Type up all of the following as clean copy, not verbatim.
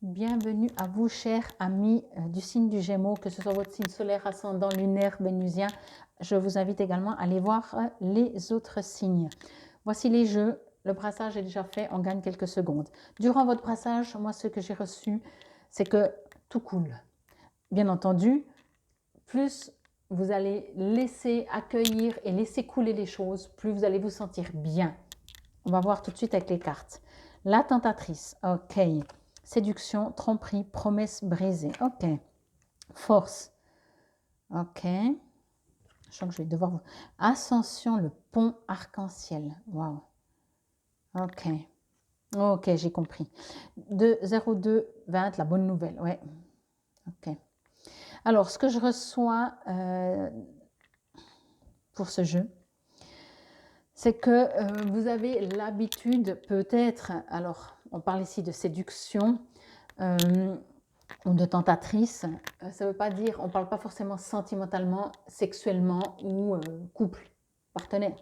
Bienvenue à vous, chers amis du signe du Gémeaux, que ce soit votre signe solaire, ascendant, lunaire, vénusien. Je vous invite également à aller voir les autres signes. Voici les jeux. Le brassage est déjà fait, on gagne quelques secondes. Durant votre brassage, moi, ce que j'ai reçu, c'est que tout coule. Bien entendu, plus vous allez laisser accueillir et laisser couler les choses, plus vous allez vous sentir bien. On va voir tout de suite avec les cartes. La tentatrice, ok. Séduction, tromperie, promesse brisée, ok. Force, ok. Je sens que je vais devoir vous... Ascension, le pont arc-en-ciel, waouh. Ok, ok, j'ai compris. 02 20, la bonne nouvelle, ouais. Ok. Alors, ce que je reçois pour ce jeu, c'est que vous avez l'habitude peut-être, alors on parle ici de séduction ou de tentatrice, ça ne veut pas dire, on ne parle pas forcément sentimentalement, sexuellement ou couple, partenaire,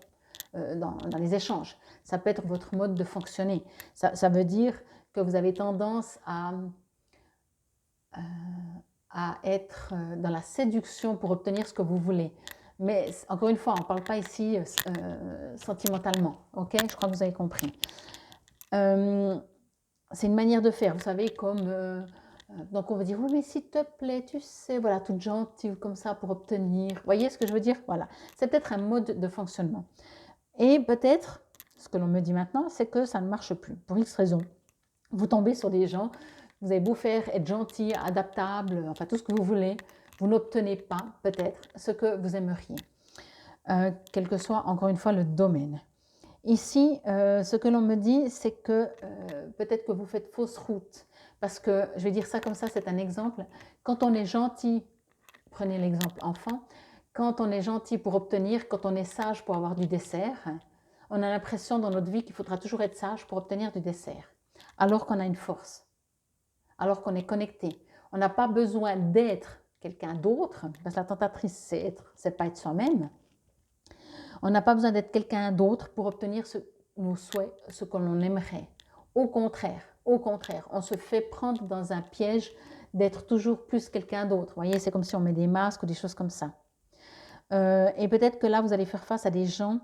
dans les échanges. Ça peut être votre mode de fonctionner. Ça veut dire que vous avez tendance à être dans la séduction pour obtenir ce que vous voulez. Mais encore une fois, on ne parle pas ici sentimentalement, ok? Je crois que vous avez compris. C'est une manière de faire, vous savez, comme... donc on va dire, oui, mais s'il te plaît, tu sais, voilà, toute gentille comme ça pour obtenir. Vous voyez ce que je veux dire? Voilà, c'est peut-être un mode de fonctionnement. Et peut-être, ce que l'on me dit maintenant, c'est que ça ne marche plus, pour X raisons. Vous tombez sur des gens, vous avez beau faire être gentil, adaptable, enfin tout ce que vous voulez, vous n'obtenez pas peut-être ce que vous aimeriez, quel que soit encore une fois le domaine. Ici, ce que l'on me dit, c'est que peut-être que vous faites fausse route, parce que, je vais dire ça comme ça, c'est un exemple, quand on est gentil, prenez l'exemple enfant, quand on est gentil pour obtenir, quand on est sage pour avoir du dessert, on a l'impression dans notre vie qu'il faudra toujours être sage pour obtenir du dessert, alors qu'on a une force, alors qu'on est connecté. On n'a pas besoin d'être quelqu'un d'autre, parce que la tentatrice, c'est pas être soi-même. On n'a pas besoin d'être quelqu'un d'autre pour obtenir nos souhaits, ce que l'on aimerait. Au contraire, on se fait prendre dans un piège d'être toujours plus quelqu'un d'autre. Vous voyez, c'est comme si on met des masques ou des choses comme ça. Et peut-être que là, vous allez faire face à des gens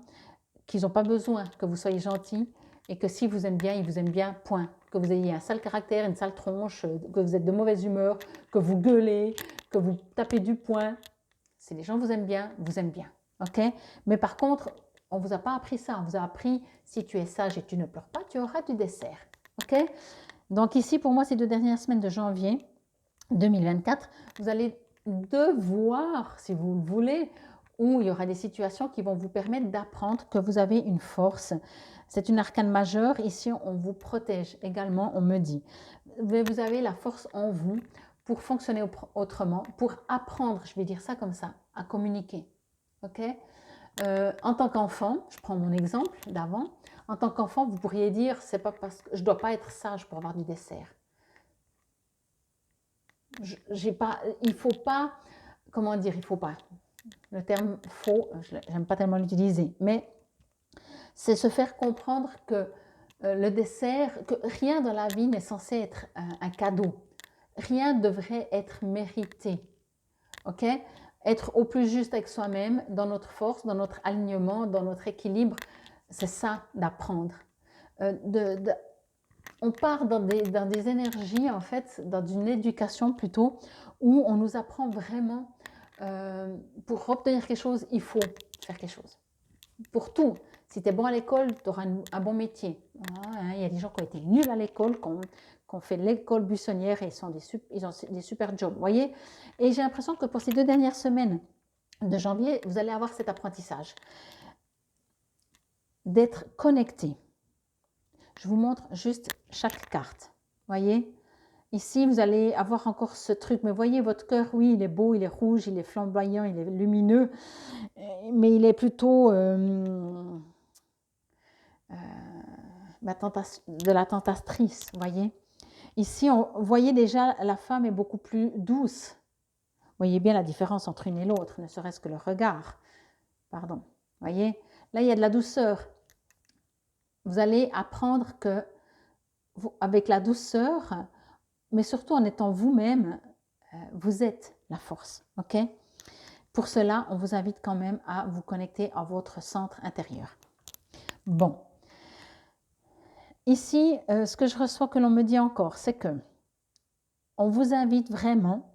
qui n'ont pas besoin que vous soyez gentil et que si vous aiment bien, ils vous aiment bien, point. Que vous ayez un sale caractère, une sale tronche, que vous êtes de mauvaise humeur, que vous gueulez, que vous tapez du poing. Si les gens vous aiment bien, ok? Mais par contre, on ne vous a pas appris ça. On vous a appris, si tu es sage et tu ne pleures pas, tu auras du dessert, ok? Donc ici, pour moi, ces 2 dernières semaines de janvier 2024, vous allez devoir, si vous le voulez, où il y aura des situations qui vont vous permettre d'apprendre que vous avez une force. C'est une arcane majeure. Ici, on vous protège également, on me dit. Vous avez la force en vous pour fonctionner autrement, pour apprendre, je vais dire ça comme ça, à communiquer. Ok? En tant qu'enfant, je prends mon exemple d'avant, en tant qu'enfant, vous pourriez dire, c'est pas parce que je ne dois pas être sage pour avoir du dessert. Il faut pas, comment dire, il faut pas. Le terme faux, j'aime pas tellement l'utiliser, mais c'est se faire comprendre que le dessert, que rien dans la vie n'est censé être un cadeau. Rien ne devrait être mérité. Ok? Être au plus juste avec soi-même, dans notre force, dans notre alignement, dans notre équilibre, c'est ça d'apprendre. On part dans des énergies, en fait, dans une éducation plutôt, où on nous apprend vraiment, pour obtenir quelque chose, il faut faire quelque chose. Pour tout. Si tu es bon à l'école, tu auras un bon métier. Il y a des gens qui ont été nuls à l'école, qui ont fait l'école buissonnière et ils ont des super jobs. Voyez. Et j'ai l'impression que pour ces 2 dernières semaines de janvier, vous allez avoir cet apprentissage d'être connecté. Je vous montre juste chaque carte. Voyez. Ici, vous allez avoir encore ce truc. Mais voyez, votre cœur, oui, il est beau, il est rouge, il est flamboyant, il est lumineux. Mais il est plutôt... de la tentatrice, voyez. Ici, vous voyez déjà, la femme est beaucoup plus douce. Vous voyez bien la différence entre une et l'autre, ne serait-ce que le regard. Pardon, voyez. Là, il y a de la douceur. Vous allez apprendre que, avec la douceur, mais surtout en étant vous-même, vous êtes la force, ok? Pour cela, on vous invite quand même à vous connecter à votre centre intérieur. Bon, ici, ce que je reçois que l'on me dit encore, c'est que on vous invite vraiment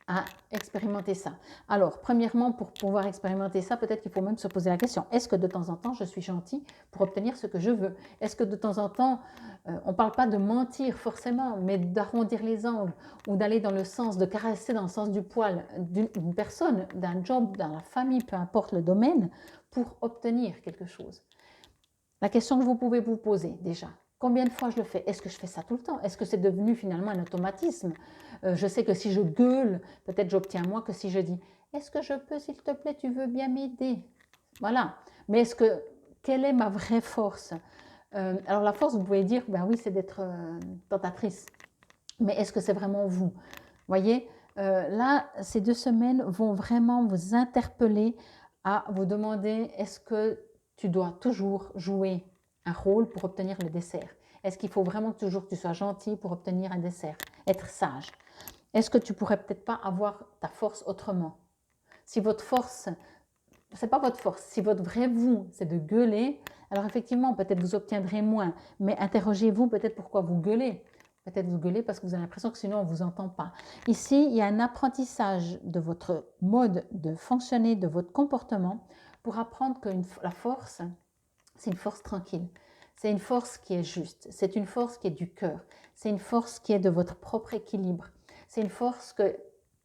à expérimenter ça. Alors, premièrement, pour pouvoir expérimenter ça, peut-être qu'il faut même se poser la question, est-ce que de temps en temps, je suis gentil pour obtenir ce que je veux? Est-ce que de temps en temps, on ne parle pas de mentir forcément, mais d'arrondir les angles ou d'aller dans le sens, de caresser dans le sens du poil d'une personne, d'un job, dans la famille, peu importe le domaine, pour obtenir quelque chose? La question que vous pouvez vous poser déjà, combien de fois je le fais? Est-ce que je fais ça tout le temps? Est-ce que c'est devenu finalement un automatisme? Je sais que si je gueule, peut-être j'obtiens moins que si je dis « Est-ce que je peux, s'il te plaît, tu veux bien m'aider ?» Voilà. Mais quelle est ma vraie force? Alors la force, vous pouvez dire, ben oui, c'est d'être tentatrice. Mais est-ce que c'est vraiment vous? Voyez, là, ces 2 semaines vont vraiment vous interpeller à vous demander, est-ce que tu dois toujours jouer un rôle pour obtenir le dessert? Est-ce qu'il faut vraiment toujours que tu sois gentil pour obtenir un dessert? Être sage? Est-ce que tu pourrais peut-être pas avoir ta force autrement? Si votre force, c'est pas votre force, si votre vrai vous, c'est de gueuler, alors effectivement, peut-être vous obtiendrez moins, mais interrogez-vous peut-être pourquoi vous gueulez. Peut-être vous gueulez parce que vous avez l'impression que sinon on ne vous entend pas. Ici, il y a un apprentissage de votre mode de fonctionner, de votre comportement, pour apprendre que la force, c'est une force tranquille. C'est une force qui est juste. C'est une force qui est du cœur. C'est une force qui est de votre propre équilibre. C'est une force qu'il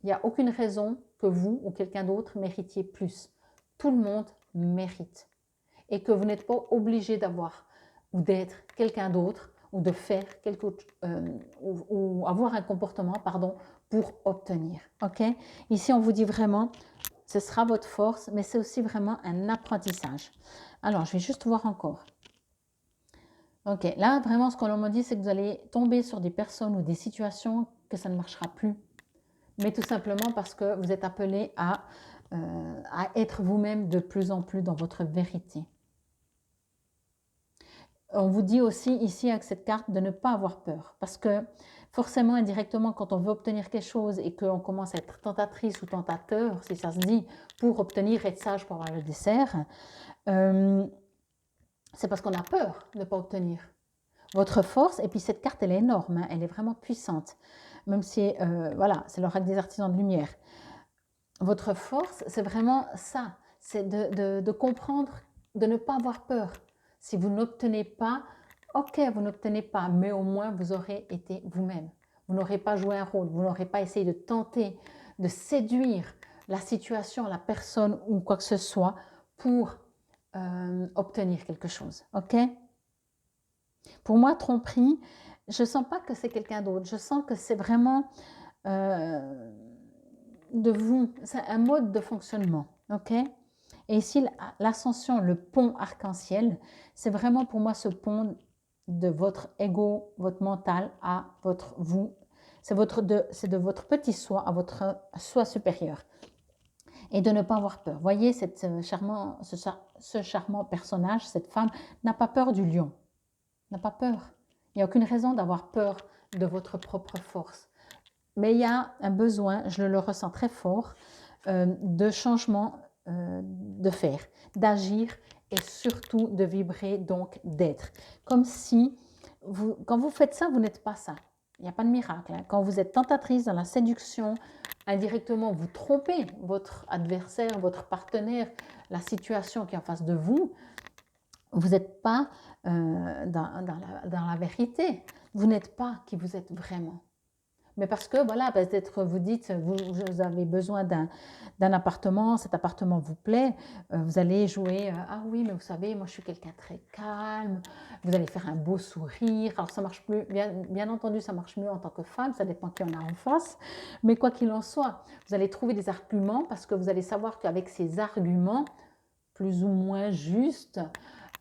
n'y a aucune raison que vous ou quelqu'un d'autre méritiez plus. Tout le monde mérite. Et que vous n'êtes pas obligé d'avoir ou d'être quelqu'un d'autre ou de faire ou avoir un comportement, pardon, pour obtenir. Ok? Ici, on vous dit vraiment, ce sera votre force, mais c'est aussi vraiment un apprentissage. Alors, je vais juste voir encore. Ok, là, vraiment, ce qu'on m'a dit, c'est que vous allez tomber sur des personnes ou des situations que ça ne marchera plus. Mais tout simplement parce que vous êtes appelé à être vous-même de plus en plus dans votre vérité. On vous dit aussi ici avec cette carte de ne pas avoir peur. Parce que forcément, indirectement, quand on veut obtenir quelque chose et qu'on commence à être tentatrice ou tentateur, si ça se dit, pour obtenir, être sage pour avoir le dessert, c'est parce qu'on a peur de ne pas obtenir. Votre force, et puis cette carte, elle est énorme, hein, elle est vraiment puissante. Même si, voilà, c'est l'oracle des artisans de lumière. Votre force, c'est vraiment ça. C'est de comprendre, de ne pas avoir peur. Si vous n'obtenez pas, ok, vous n'obtenez pas, mais au moins vous aurez été vous-même. Vous n'aurez pas joué un rôle, vous n'aurez pas essayé de tenter, de séduire la situation, la personne ou quoi que ce soit pour obtenir quelque chose. Ok? Pour moi, tromperie, je ne sens pas que c'est quelqu'un d'autre. Je sens que c'est vraiment de vous. C'est un mode de fonctionnement. Ok? Et ici, l'ascension, le pont arc-en-ciel, c'est vraiment pour moi ce pont de votre ego, votre mental à votre vous. C'est de votre petit soi à votre soi supérieur. Et de ne pas avoir peur. Voyez, ce charmant personnage, cette femme, n'a pas peur du lion. N'a pas peur. Il n'y a aucune raison d'avoir peur de votre propre force. Mais il y a un besoin, je le ressens très fort, de changement de faire, d'agir et surtout de vibrer, donc d'être. Comme si, quand vous faites ça, vous n'êtes pas ça. Il n'y a pas de miracle. Hein. Quand vous êtes tentatrice dans la séduction, indirectement, vous trompez votre adversaire, votre partenaire, la situation qui est en face de vous. Vous n'êtes pas dans la vérité. Vous n'êtes pas qui vous êtes vraiment. Mais parce que, voilà, peut-être vous dites, vous avez besoin d'un appartement, cet appartement vous plaît, vous allez jouer, ah oui, mais vous savez, moi je suis quelqu'un de très calme, vous allez faire un beau sourire, alors ça marche plus, bien entendu ça marche mieux en tant que femme, ça dépend qui on a en face, mais quoi qu'il en soit, vous allez trouver des arguments parce que vous allez savoir qu'avec ces arguments, plus ou moins justes,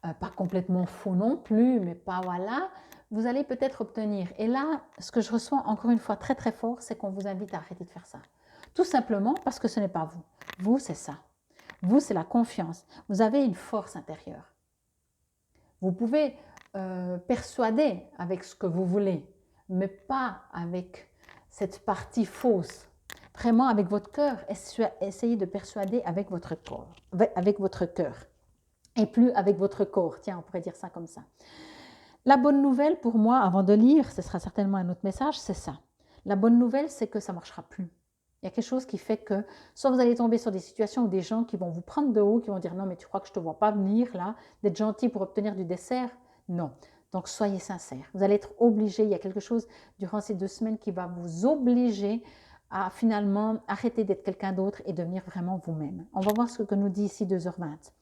pas complètement faux non plus, mais pas voilà, vous allez peut-être obtenir. Et là, ce que je reçois encore une fois très très fort, c'est qu'on vous invite à arrêter de faire ça. Tout simplement parce que ce n'est pas vous. Vous, c'est ça. Vous, c'est la confiance. Vous avez une force intérieure. Vous pouvez persuader avec ce que vous voulez. mais pas avec cette partie fausse. Vraiment avec votre cœur, essayez de persuader avec votre corps, avec votre cœur, et plus avec votre corps. Tiens, on pourrait dire ça comme ça. La bonne nouvelle pour moi, avant de lire, ce sera certainement un autre message, c'est ça. La bonne nouvelle, c'est que ça ne marchera plus. Il y a quelque chose qui fait que, soit vous allez tomber sur des situations où des gens qui vont vous prendre de haut, qui vont dire non, mais tu crois que je ne te vois pas venir là, d'être gentil pour obtenir du dessert? Non. Donc soyez sincères. Vous allez être obligé, il y a quelque chose durant ces 2 semaines qui va vous obliger à finalement arrêter d'être quelqu'un d'autre et devenir vraiment vous-même. On va voir ce que nous dit ici 2h20.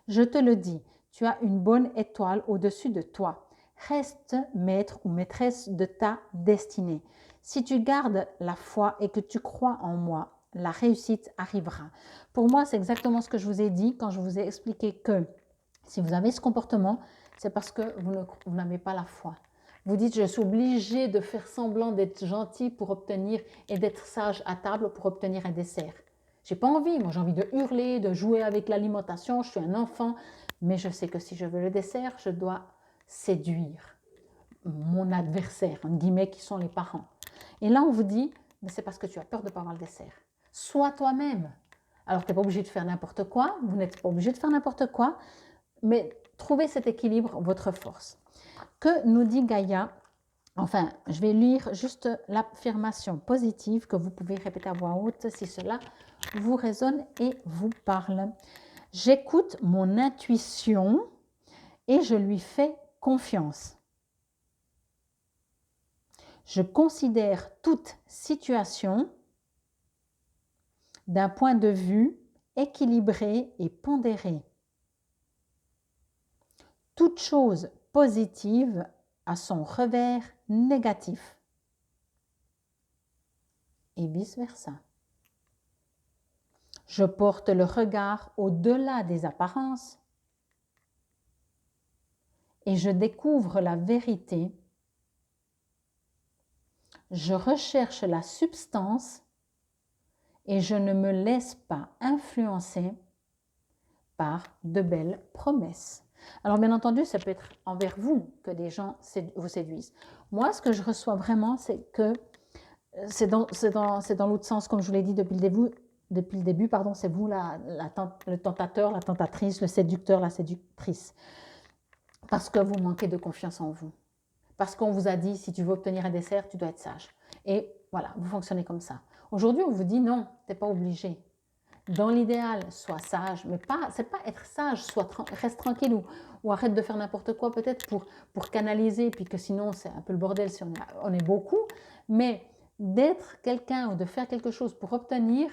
Je te le dis, tu as une bonne étoile au-dessus de toi. Reste maître ou maîtresse de ta destinée. Si tu gardes la foi et que tu crois en moi, la réussite arrivera. Pour moi, c'est exactement ce que je vous ai dit quand je vous ai expliqué que si vous avez ce comportement, c'est parce que vous n'avez pas la foi. Vous dites, je suis obligé de faire semblant d'être gentil pour obtenir et d'être sage à table pour obtenir un dessert. J'ai pas envie, moi j'ai envie de hurler, de jouer avec l'alimentation, je suis un enfant, mais je sais que si je veux le dessert, je dois séduire mon adversaire, en guillemets, qui sont les parents. Et là, on vous dit, mais c'est parce que tu as peur de ne pas avoir le dessert. Sois toi-même. Alors, tu n'es pas obligé de faire n'importe quoi, vous n'êtes pas obligé de faire n'importe quoi, mais trouvez cet équilibre, votre force. Que nous dit Gaïa? Enfin, je vais lire juste l'affirmation positive que vous pouvez répéter à voix haute si cela vous résonne et vous parle. J'écoute mon intuition et je lui fais confiance. Je considère toute situation d'un point de vue équilibré et pondéré. Toute chose positive a son revers négatif. Et vice-versa. Je porte le regard au-delà des apparences et je découvre la vérité. Je recherche la substance et je ne me laisse pas influencer par de belles promesses. Alors bien entendu, ça peut être envers vous que des gens vous séduisent. Moi, ce que je reçois vraiment, c'est que c'est dans l'autre sens, comme je vous l'ai dit depuis le début, pardon, c'est vous le tentateur, la tentatrice, le séducteur, la séductrice. Parce que vous manquez de confiance en vous. Parce qu'on vous a dit, si tu veux obtenir un dessert, tu dois être sage. Et voilà, vous fonctionnez comme ça. Aujourd'hui, on vous dit non, tu n'es pas obligé. Dans l'idéal, sois sage, mais c'est pas être sage, reste tranquille ou arrête de faire n'importe quoi peut-être pour canaliser, puis que sinon c'est un peu le bordel si on est beaucoup, mais d'être quelqu'un ou de faire quelque chose pour obtenir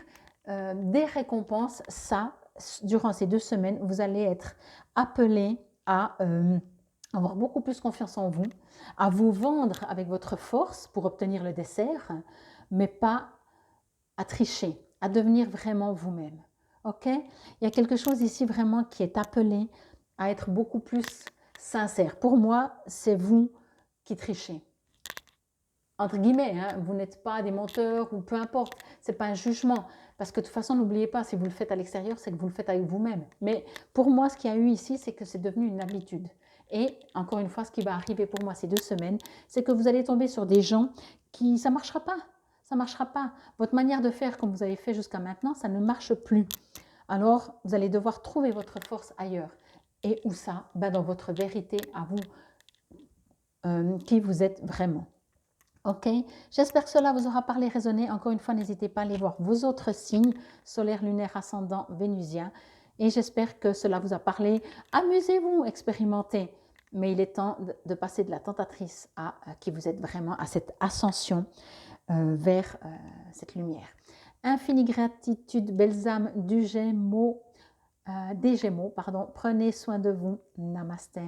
des récompenses, ça, durant ces 2 semaines, vous allez être appelé à avoir beaucoup plus confiance en vous, à vous vendre avec votre force pour obtenir le dessert, mais pas à tricher, à devenir vraiment vous-même. Ok? Il y a quelque chose ici vraiment qui est appelé à être beaucoup plus sincère. Pour moi, c'est vous qui trichez. Entre guillemets, hein, vous n'êtes pas des menteurs ou peu importe, ce n'est pas un jugement. Parce que de toute façon, n'oubliez pas, si vous le faites à l'extérieur, c'est que vous le faites avec vous-même. Mais pour moi, ce qu'il y a eu ici, c'est que c'est devenu une habitude. Et encore une fois, ce qui va arriver pour moi ces 2 semaines, c'est que vous allez tomber sur des gens qui, ça ne marchera pas. Ça ne marchera pas. Votre manière de faire comme vous avez fait jusqu'à maintenant, ça ne marche plus. Alors, vous allez devoir trouver votre force ailleurs. Et où ça? Ben, dans votre vérité à vous, qui vous êtes vraiment. Ok, j'espère que cela vous aura parlé, résonné. Encore une fois, n'hésitez pas à aller voir vos autres signes, solaire, lunaire, ascendant, vénusien. Et j'espère que cela vous a parlé. Amusez-vous, expérimentez. Mais il est temps de passer de la tentatrice à qui vous êtes vraiment, à cette ascension vers cette lumière. Infinie gratitude, belles âmes des Gémeaux, pardon. Prenez soin de vous. Namasté.